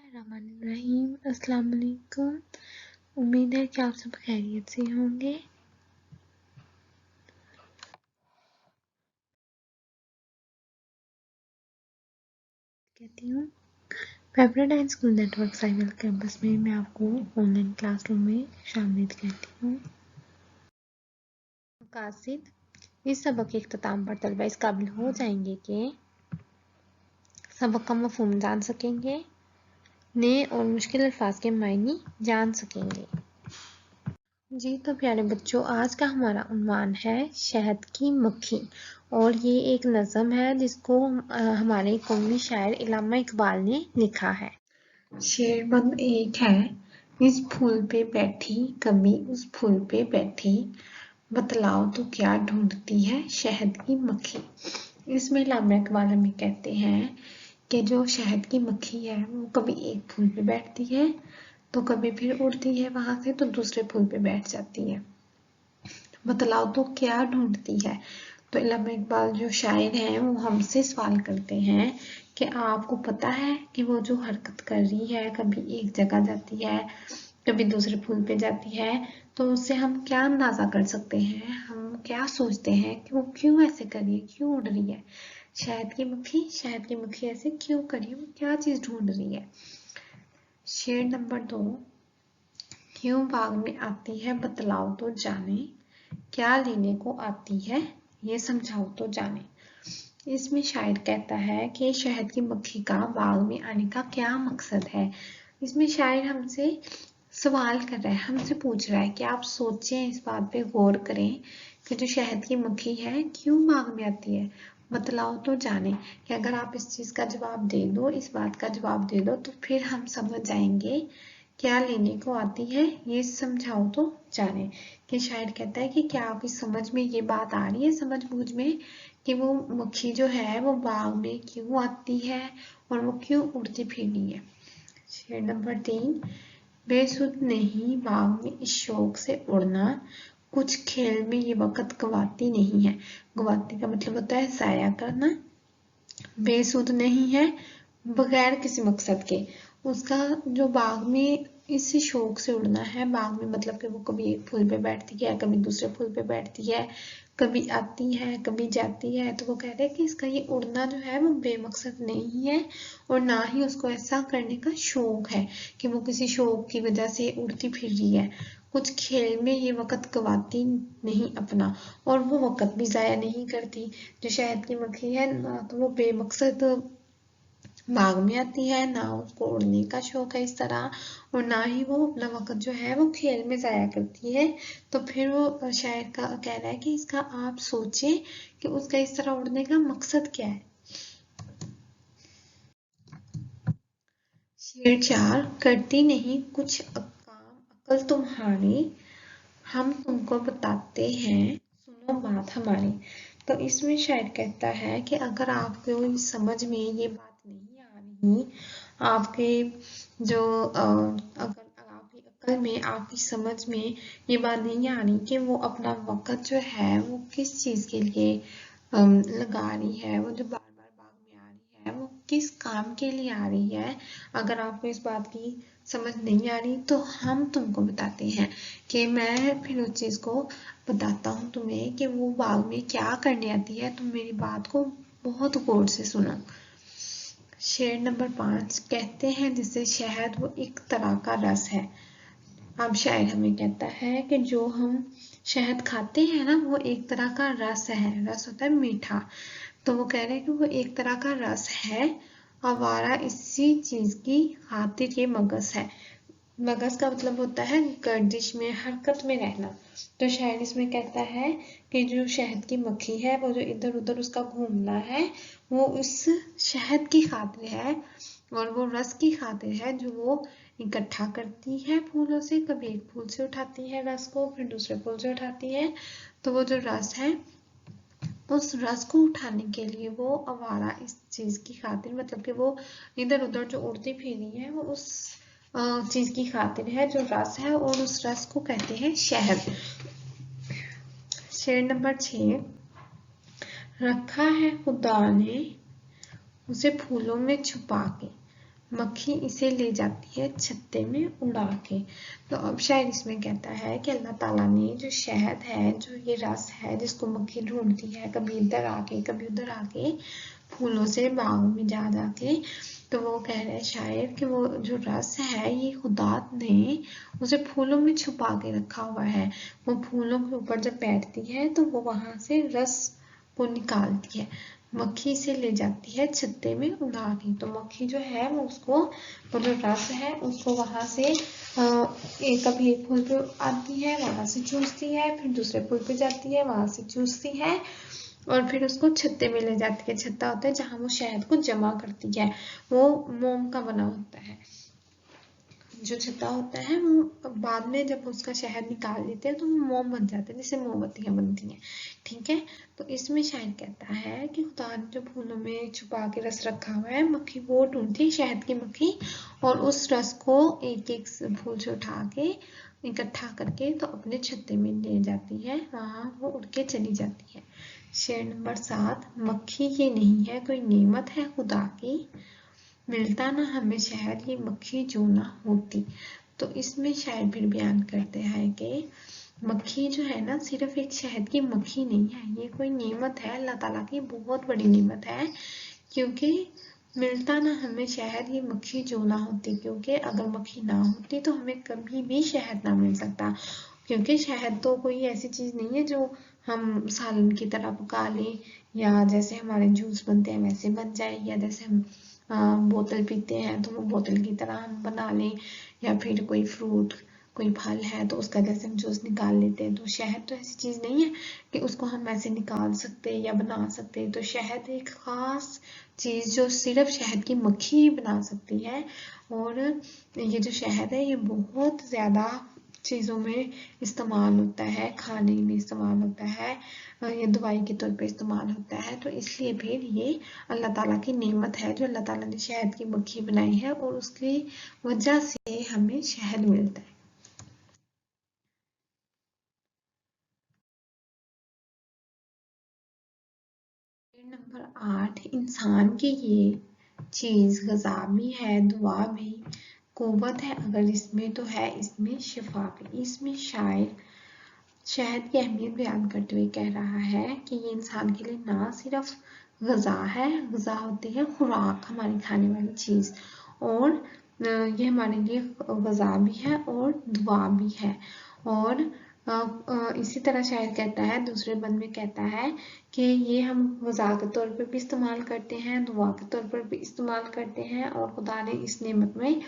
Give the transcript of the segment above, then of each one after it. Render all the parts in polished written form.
बिस्मिल्लाहिर्रहमानिर्रहीम। अस्सलाम वालेकुम। उम्मीद है कि आप सब खैरियत से होंगे। कहती हूँ पेपराडाइन स्कूल नेटवर्क साइबर कैंपस में मैं आपको ऑनलाइन क्लासरूम में शामिल कहती हूँ। मकासिद इस सबक के इख्तिताम पर तलबा इस काबिल हो जाएंगे कि सबक का मफहूम जान सकेंगे, नए और मुश्किल अल्फाज के मायने जान सकेंगे। जी तो प्यारे बच्चों, आज का हमारा उन्वान है शहद की मक्खी और ये एक नज़म है जिसको हमारे कौमी शायर इल्लामा इकबाल ने लिखा है। शेरबंद एक है इस फूल पे बैठी, कभी उस फूल पे बैठी, बतलाओ तो क्या ढूंढती है शहद की मक्खी। इसमें इल्लामा इकबाल हमें कहते हैं कि जो शहद की मक्खी है वो कभी एक फूल पे बैठती है तो कभी फिर उड़ती है वहां से तो दूसरे फूल पे बैठ जाती है। बतलाओ तो क्या ढूंढती है। तो इल्लामा इकबाल जो शायर हैं वो हमसे सवाल करते हैं कि आपको पता है कि वो जो हरकत कर रही है, कभी एक जगह जाती है कभी दूसरे फूल पे जाती है, तो उससे हम क्या अंदाजा कर सकते हैं, हम क्या सोचते हैं कि वो क्यों ऐसे कर रही है, क्यों उड़ रही है। शहद की मक्खी ऐसे क्यों कर रही है, वो क्या चीज ढूंढ रही है। शेर नंबर 2, क्यों बाग में आती है बतलाओ तो जाने, क्या लेने को आती है ये समझाओ तो जाने। इसमें शायर कहता है कि शहद की मक्खी का बाग में आने का क्या मकसद है। इसमें शायर हमसे सवाल कर रहा है, हमसे पूछ रहा है कि आप सोचें, इस बात पे गौर करें कि जो शहद की मक्खी है क्यों बाग में आती है, बतलाओ तो जाने। कि अगर आप इस चीज का जवाब दे दो, इस बात का जवाब दे दो तो फिर हम समझ जाएंगे क्या लेने को आती है ये समझाओ तो जाने। कि शायर कहता है कि क्या आपकी समझ में ये बात आ रही है, समझ बूझ में, कि वो मक्खी जो है वो बाग में क्यों आती है और वो क्यों उड़ती फिरती है। शेर नंबर 3, बेसुध नहीं बाग में इस शौक से उड़ना, कुछ खेल में ये वक्त गवाती नहीं है। गवाती का मतलब होता है जाया करना। बेसुध नहीं है बगैर किसी मकसद के, उसका जो बाग में इस शौक से उड़ना है, बाग में मतलब कि वो कभी एक फूल पे बैठती है कभी दूसरे फूल पे बैठती है, कभी आती है कभी जाती है, तो वो कह रहे हैं कि इसका ये उड़ना जो है वो बेमकसद नहीं है और ना ही उसको ऐसा करने का शौक है कि वो किसी शौक की वजह से उड़ती फिर रही है। कुछ खेल में ये वक्त गवाती नहीं अपना, और वो वक्त भी जाया नहीं करती। जो शहद की मक्खी है ना तो वो बेमकसद बाग में आती है, ना उसको उड़ने का शौक है इस तरह, और ना ही वो अपना वक्त जो है वो खेल में जाया करती है। तो फिर वो शायर का कह रहा है कि इसका आप सोचें कि उसका इस तरह उड़ने का मकसद क्या है। शेर 4, करती नहीं कुछ काम अकल तुम्हारी, हम तुमको बताते हैं सुनो बात हमारी। तो इसमें शायर कहता है कि अगर आपको समझ में ये बात नहीं आ रही, आपके जो अगर आपकी अकल में आपकी समझ में ये बात नहीं आ रही कि वो अपना वक्त जो है वो किस चीज के लिए लगा रही है, वो जो बार बार बाग में आ रही है वो किस काम के लिए आ रही है, अगर आपको इस बात की समझ नहीं आ रही तो हम तुमको बताते हैं कि मैं फिर उस चीज को बताता हूँ तुम्हें कि वो बाग में क्या करने आती है, तुम मेरी बात को बहुत गौर से सुनो। शेर नंबर 5, कहते हैं जिसे शहद वो एक तरह का रस है। अब शायर हमें कहता है कि जो हम शहद खाते हैं ना वो एक तरह का रस है, रस होता है मीठा, तो वो कह रहे हैं कि वो एक तरह का रस है, आवारा इसी चीज की खातिर ये मगज है। मगज का मतलब होता है गर्दिश में, हरकत में रहना। तो शायर इसमें कहता है कि जो शहद की मक्खी है वो जो इधर उधर उसका घूमना है वो उस शहद की खातिर है और वो रस की खातिर है जो वो इकट्ठा करती है फूलों से, कभी एक फूल से उठाती है रस को फिर दूसरे फूल से उठाती है। तो वो जो रस है उस रस को उठाने के लिए वो आवारा इस चीज की खातिर, मतलब कि वो इधर उधर जो उड़ती फिरी है वो उस चीज की खातिर है जो रस है, और उस रस को कहते हैं शहद। शेर नंबर 6, रखा है खुदा ने उसे फूलों में छुपा के, मक्खी इसे ले जाती है छत्ते में उड़ा के। तो अब शायद इसमें कहता है कि अल्लाह ताला ने जो शहद है, जो ये रस है जिसको मक्खी ढूंढती है, कभी इधर आके कभी उधर आके, फूलों से बाग में जा जाके, तो वो कह रहे हैं शायर कि वो जो रस है ये खुदा ने उसे फूलों में छुपा के रखा हुआ है। वो फूलों के ऊपर जब बैठती है तो वो वहां से रस को निकालती है, मक्खी से ले जाती है छत्ते में उड़ा के। तो मक्खी जो है वो उसको, वो जो रस है उसको वहां से कभी एक फूल पे आती है, वहां से चूसती है, फिर दूसरे फूल पे जाती है, वहां से चूसती है, और फिर उसको छत्ते में ले जाती है। छत्ता होता है जहां वो शहद को जमा करती है, वो मोम का बना होता है। जो छत्ता होता है वो बाद में जब उसका शहद निकाल लेते हैं तो वो मोम बन जाते हैं, जैसे मोमबत्तियां बनती हैं। ठीक है, तो इसमें शायद कहता है कि खुदा ने जो फूलों में छुपा के रस रखा हुआ है, मक्खी वो ढूंढती है, शहद की मक्खी, और उस रस को एक एक फूल से उठा के इकट्ठा करके तो अपने छत्ते में ले जाती है, वहां वो उड़ के चली जाती है। शेर नंबर 7, मक्खी ये नहीं है कोई नेमत है खुदा की, मिलता ना हमें शहद ये मक्खी जो ना होती। तो इसमें शायद फिर बयान करते हैं कि मक्खी जो है ना सिर्फ एक शहद की मक्खी नहीं है, ये कोई नेमत है, अल्लाह ताला की बहुत बड़ी नेमत है, क्योंकि मिलता ना हमें शहद ये मक्खी जो ना होती। क्योंकि अगर मक्खी ना होती तो हमें कभी भी शहद ना मिल सकता, क्योंकि शहद तो कोई ऐसी चीज नहीं है जो हम सालन की तरह पका लें, या जैसे हमारे जूस बनते हैं वैसे बन जाए, या जैसे हम बोतल पीते हैं तो वो बोतल की तरह हम बना लें, या फिर कोई फ्रूट, कोई फल है तो उसका जैसे हम जूस निकाल लेते हैं। तो शहद तो ऐसी चीज नहीं है कि उसको हम ऐसे निकाल सकते या बना सकते। तो शहद एक खास चीज जो सिर्फ शहद की मक्खी ही बना सकती है। और ये जो शहद है ये बहुत ज्यादा चीजों में इस्तेमाल होता है, खाने में इस्तेमाल होता है, ये दवाई के तौर पे इस्तेमाल होता है। तो इसलिए फिर ये अल्लाह ताला की नेमत है जो अल्लाह ताला ने शहद की मक्खी बनाई है, और उसकी वजह से हमें शहद मिलता है। नंबर 8, इंसान की ये चीज गज़ा भी है, दुआ भी, कुव्वत है अगर इसमें तो है इसमें शिफा भी। इसमें शायर शहद की अहमियत बयान करते हुए कह रहा है कि ये इंसान के लिए ना सिर्फ गज़ा है, गज़ा होती है खुराक, हमारी खाने वाली चीज़, और ये हमारे लिए गज़ा भी है और दुआ भी है। और इसी तरह शायर कहता है, दूसरे बंद में कहता है कि ये हम गज़ा के तौर पर भी इस्तेमाल करते हैं, दुआ के तौर पर भी इस्तेमाल करते हैं, और खुदा ने इस नेमत में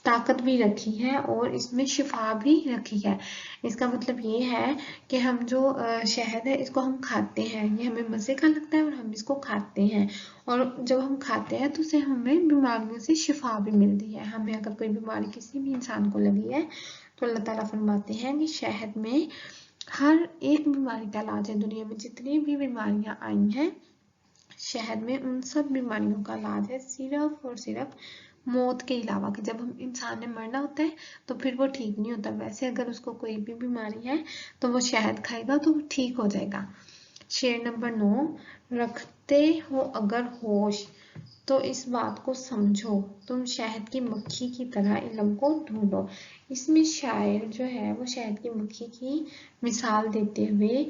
ताकत भी रखी है और इसमें शिफा भी रखी है। इसका मतलब ये है कि हम जो शहद है इसको हम खाते हैं, ये हमें मज़े का लगता है और हम इसको खाते हैं, और जब हम खाते हैं तो उससे हमें बीमारियों से शिफा भी मिलती है। हमें अगर कोई बीमारी किसी भी इंसान को लगी है तो अल्लाह ताला फरमाते हैं कि शहद में हर एक बीमारी का इलाज है। दुनिया में जितनी भी बीमारियां आई हैं शहद में उन सब बीमारियों का इलाज है, सिर्फ और सिर्फ मौत के अलावा। कि जब हम इंसान ने मरना होता है तो फिर वो ठीक नहीं होता, वैसे अगर उसको कोई भी बीमारी है तो वो शहद खाएगा तो वो ठीक हो जाएगा। शेर नंबर 9, रखते हो अगर होश तो इस बात को समझो, तुम शहद की मक्खी की तरह इल्म को ढूंढो। इसमें शायर जो है वो शहद की मक्खी की मिसाल देते हुए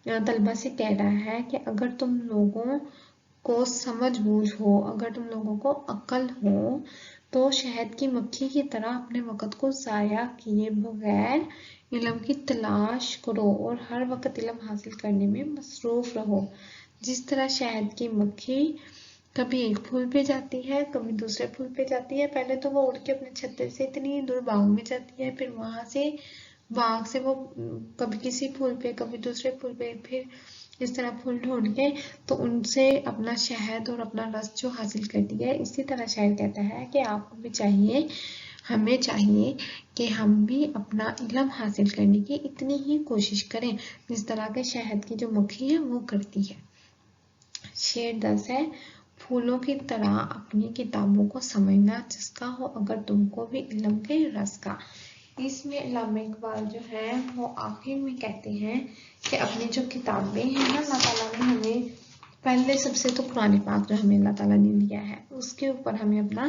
तलबा से कह रहा है कि अगर तुम लोगों को समझ बूझ हो, अगर तुम लोगों को अक्ल हो, तो शहद की मक्खी की तरह अपने वक़्त को ज़ाया किए बगैर इल्म की तलाश करो और हर वक़्त इल्म हासिल करने में मसरूफ़ रहो। जिस तरह शहद की मक्खी कभी एक फूल पे जाती है, कभी दूसरे फूल पे जाती है, पहले तो वो उड़ के अपने छत्ते से इतनी दूर बाग में जाती है, फिर वहां से बाग से वो कभी किसी फूल पे कभी दूसरे फूल पे, फिर इस तरह फूल ढूंढ के तो उनसे अपना शहद और अपना रस जो हासिल करती है। इसी तरह शायर कहता है कि आपको भी चाहिए, हमें चाहिए कि हम भी अपना इल्म हासिल करने की इतनी ही कोशिश करें जिस तरह के शहद की जो मक्खी है वो करती है। शेर 10 है, फूलों की तरह अपनी किताबों को समझना जिसका हो अगर तुमको भी इल्म के रस का। इसमें अल्लामा इकबाल जो है वो आखिर में कहते हैं कि अपनी जो किताबें हैं ना, अल्लाह ताला ने हमें पहले सबसे तो कुरान पाक जो हमें अल्लाह ताला ने दिया है उसके ऊपर हमें अपना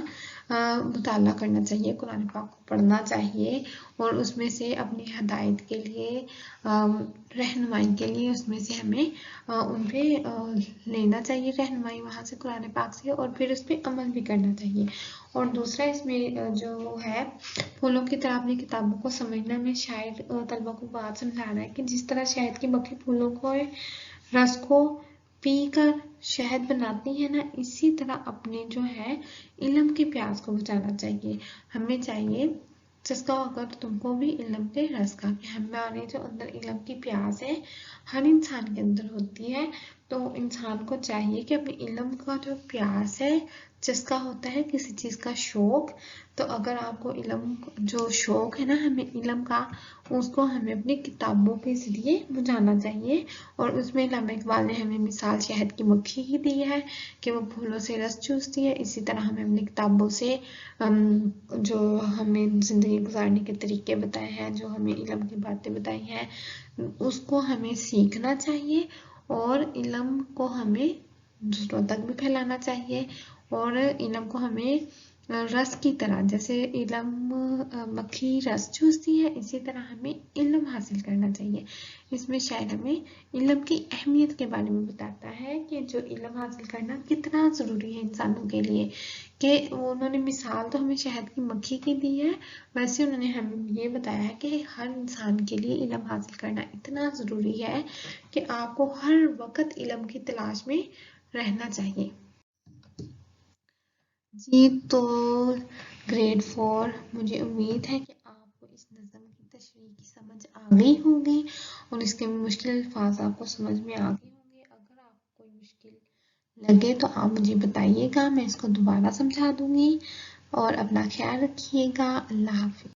मुताला करना चाहिए, कुरान पाक को पढ़ना चाहिए और उसमें से अपनी हदायत के लिए, रहनुमाई के लिए उसमें से हमें उन पर लेना चाहिए रहनुमाई वहाँ से कुरान पाक से, और फिर उस पर अमल भी करना चाहिए। और दूसरा इसमें जो है फूलों की तरह अपनी किताबों को समझना में शायद तलबा को बात समझा रहा है कि जिस तरह शहद की मक्खी फूलों को रस को पीकर शहद बनाती है ना, इसी तरह अपने जो है इल्म की प्यास को बुझाना चाहिए। हमें चाहिए जिसका अगर तुमको भी इल्म के रस का, कि हमारे जो अंदर इल्म की प्यास है हर इंसान के अंदर होती है, तो इंसान को चाहिए कि अपने इल्म का जो प्यास है, जिसका होता है किसी चीज़ का शौक, तो अगर आपको इल्म जो शौक है ना हमें इल्म का, उसको हमें अपनी किताबों के ज़रिए बुझाना चाहिए। और उसमें अल्लामा इकबाल ने हमें मिसाल शहद की मक्खी की दी है कि वो फूलों से रस चूसती है, इसी तरह हमें अपनी किताबों से जो हमें ज़िंदगी गुजारने के तरीके बताए हैं, जो हमें इल्म की बातें बताई हैं, उसको हमें सीखना चाहिए और इल्म को हमें दूसरों तक भी फैलाना चाहिए। और इल्म को हमें रस की तरह, जैसे इल्म मक्खी रस चूसती है, इसी तरह हमें इल्म हासिल करना चाहिए। इसमें शायद हमें इल्म की अहमियत के बारे में बताता है कि जो इल्म हासिल करना कितना ज़रूरी है इंसानों के लिए, कि उन्होंने मिसाल तो हमें शहद की मक्खी की दी है, वैसे उन्होंने हमें ये बताया है कि हर इंसान के लिए इल्म हासिल करना इतना ज़रूरी है कि आपको हर वक्त इल्म की तलाश में रहना चाहिए। जी तो ग्रेड 4, मुझे उम्मीद है कि आपको इस नज़म की तशरीह की समझ आ गई होगी और इसके मुश्किल अल्फाज आपको समझ में आ गए होंगे। अगर आपको कोई मुश्किल लगे तो आप मुझे बताइएगा, मैं इसको दोबारा समझा दूंगी। और अपना ख्याल रखिएगा। अल्लाह हाफिज़।